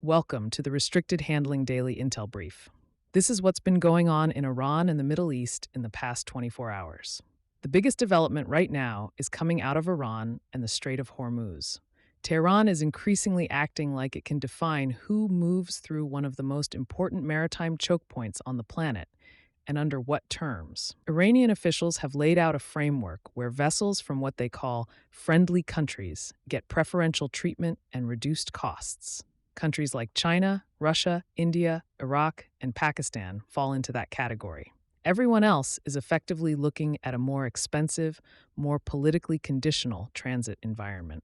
Welcome to the Restricted Handling Daily Intel Brief. This is what's been going on in Iran and the Middle East in the past 24 hours. The biggest development right now is coming out of Iran and the Strait of Hormuz. Tehran is increasingly acting like it can define who moves through one of the most important maritime choke points on the planet and under what terms. Iranian officials have laid out a framework where vessels from what they call friendly countries get preferential treatment and reduced costs. Countries like China, Russia, India, Iraq, and Pakistan fall into that category. Everyone else is effectively looking at a more expensive, more politically conditional transit environment.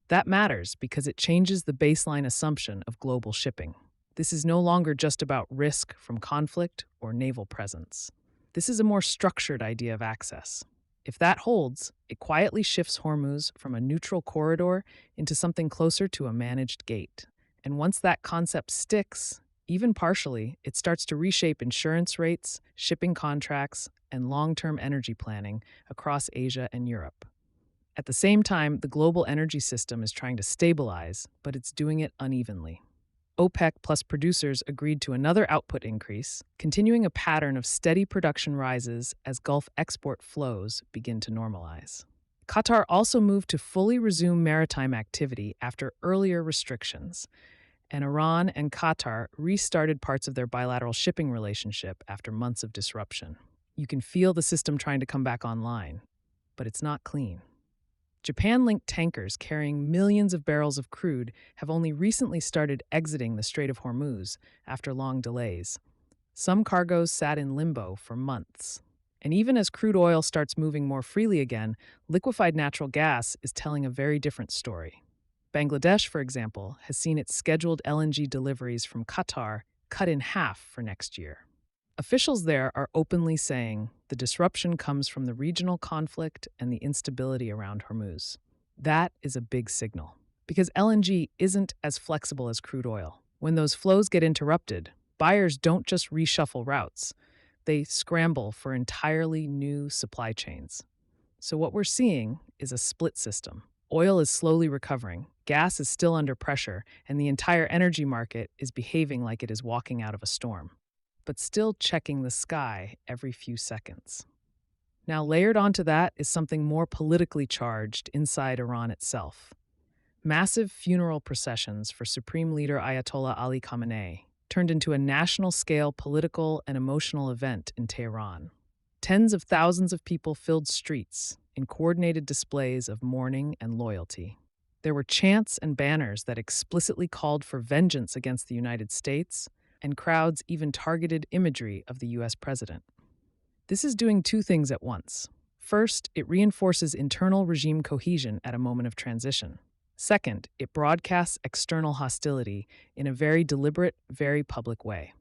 That matters because it changes the baseline assumption of global shipping. This is no longer just about risk from conflict or naval presence. This is a more structured idea of access. If that holds, it quietly shifts Hormuz from a neutral corridor into something closer to a managed gate. And once that concept sticks, even partially, it starts to reshape insurance rates, shipping contracts, and long-term energy planning across Asia and Europe. At the same time, the global energy system is trying to stabilize, but it's doing it unevenly. OPEC plus producers agreed to another output increase, continuing a pattern of steady production rises as Gulf export flows begin to normalize. Qatar also moved to fully resume maritime activity after earlier restrictions, and Iran and Qatar restarted parts of their bilateral shipping relationship after months of disruption. You can feel the system trying to come back online, but it's not clean. Japan-linked tankers carrying millions of barrels of crude have only recently started exiting the Strait of Hormuz after long delays. Some cargoes sat in limbo for months. And even as crude oil starts moving more freely again, liquefied natural gas is telling a very different story. Bangladesh, for example, has seen its scheduled LNG deliveries from Qatar cut in half for next year. Officials there are openly saying the disruption comes from the regional conflict and the instability around Hormuz. That is a big signal, because LNG isn't as flexible as crude oil. When those flows get interrupted, buyers don't just reshuffle routes, they scramble for entirely new supply chains. So what we're seeing is a split system. Oil is slowly recovering, gas is still under pressure, and the entire energy market is behaving like it is walking out of a storm, but still checking the sky every few seconds. Now, layered onto that is something more politically charged inside Iran itself. Massive funeral processions for Supreme Leader Ayatollah Ali Khamenei turned into a national-scale political and emotional event in Tehran. Tens of thousands of people filled streets in coordinated displays of mourning and loyalty. There were chants and banners that explicitly called for vengeance against the United States, and crowds even targeted imagery of the U.S. president. This is doing two things at once. First, it reinforces internal regime cohesion at a moment of transition. Second, it broadcasts external hostility in a very deliberate, very public way.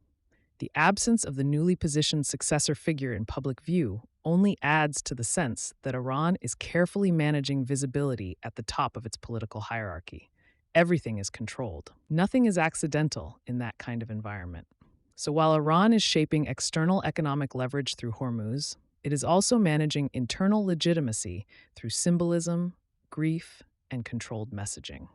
The absence of the newly positioned successor figure in public view only adds to the sense that Iran is carefully managing visibility at the top of its political hierarchy. Everything is controlled. Nothing is accidental in that kind of environment. So while Iran is shaping external economic leverage through Hormuz, it is also managing internal legitimacy through symbolism, grief, and controlled messaging.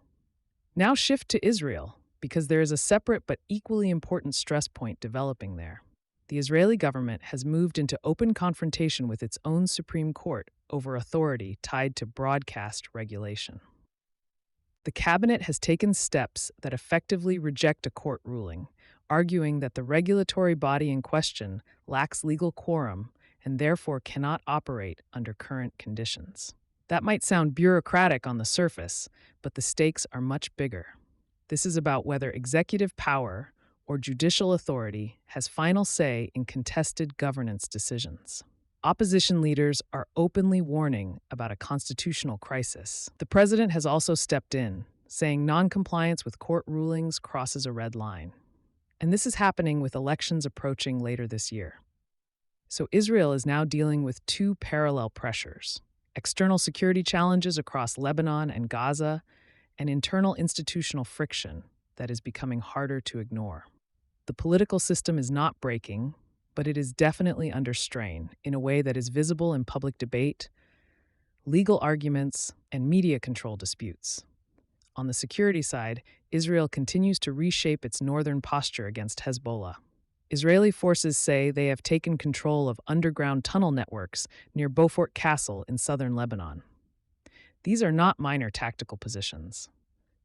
Now shift to Israel, because there is a separate but equally important stress point developing there. The Israeli government has moved into open confrontation with its own Supreme Court over authority tied to broadcast regulation. The cabinet has taken steps that effectively reject a court ruling, arguing that the regulatory body in question lacks legal quorum and therefore cannot operate under current conditions. That might sound bureaucratic on the surface, but the stakes are much bigger. This is about whether executive power or judicial authority has final say in contested governance decisions. Opposition leaders are openly warning about a constitutional crisis. The president has also stepped in, saying noncompliance with court rulings crosses a red line. And this is happening with elections approaching later this year. So Israel is now dealing with two parallel pressures: external security challenges across Lebanon and Gaza, and internal institutional friction that is becoming harder to ignore. The political system is not breaking, but it is definitely under strain in a way that is visible in public debate, legal arguments, and media control disputes. on the security side, Israel continues to reshape its northern posture against Hezbollah. Israeli forces say they have taken control of underground tunnel networks near Beaufort Castle in southern Lebanon. These are not minor tactical positions.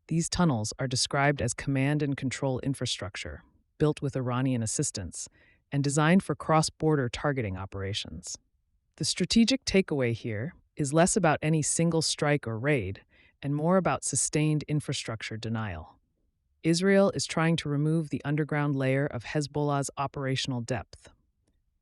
These tunnels are described as command and control infrastructure, built with Iranian assistance, and designed for cross-border targeting operations. The strategic takeaway here is less about any single strike or raid, and more about sustained infrastructure denial. Israel is trying to remove the underground layer of Hezbollah's operational depth.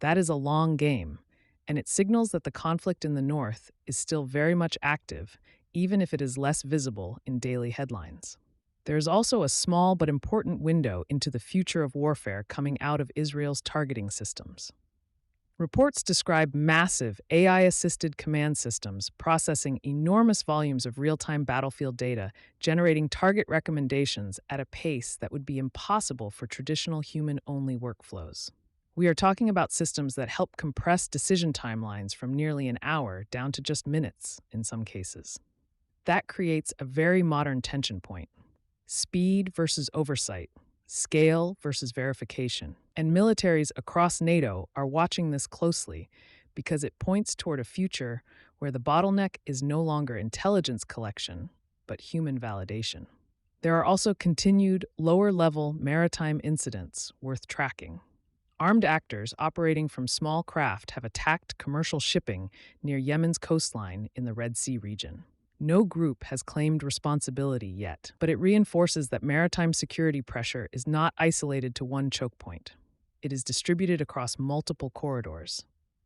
That is a long game, and it signals that the conflict in the north is still very much active, even if it is less visible in daily headlines. There is also a small but important window into the future of warfare coming out of Israel's targeting systems. Reports describe massive AI-assisted command systems processing enormous volumes of real-time battlefield data, generating target recommendations at a pace that would be impossible for traditional human-only workflows. We are talking about systems that help compress decision timelines from nearly an hour down to just minutes in some cases. That creates a very modern tension point. Speed versus oversight, scale versus verification. And militaries across NATO are watching this closely because it points toward a future where the bottleneck is no longer intelligence collection, but human validation. There are also continued lower-level maritime incidents worth tracking. Armed actors operating from small craft have attacked commercial shipping near Yemen's coastline in the Red Sea region. No group has claimed responsibility yet, but it reinforces that maritime security pressure is not isolated to one choke point. It is distributed across multiple corridors.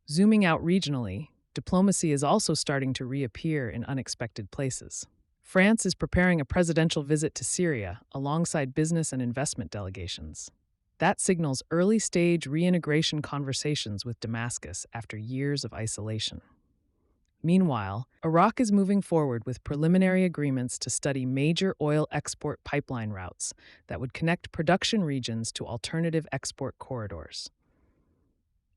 Zooming out regionally, diplomacy is also starting to reappear in unexpected places. France is preparing a presidential visit to Syria alongside business and investment delegations. That signals early-stage reintegration conversations with Damascus after years of isolation. Meanwhile, Iraq is moving forward with preliminary agreements to study major oil export pipeline routes that would connect production regions to alternative export corridors.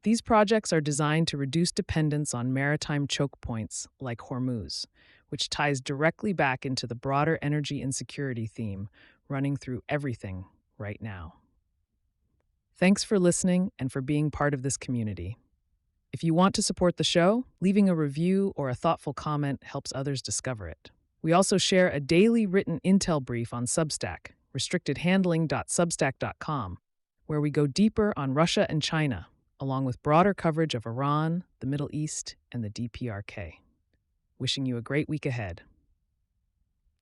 These projects are designed to reduce dependence on maritime choke points like Hormuz, which ties directly back into the broader energy insecurity theme running through everything right now. Thanks for listening and for being part of this community. If you want to support the show, leaving a review or a thoughtful comment helps others discover it. We also share a daily written intel brief on Substack, restrictedhandling.substack.com, where we go deeper on Russia and China, along with broader coverage of Iran, the Middle East, and the DPRK. Wishing you a great week ahead.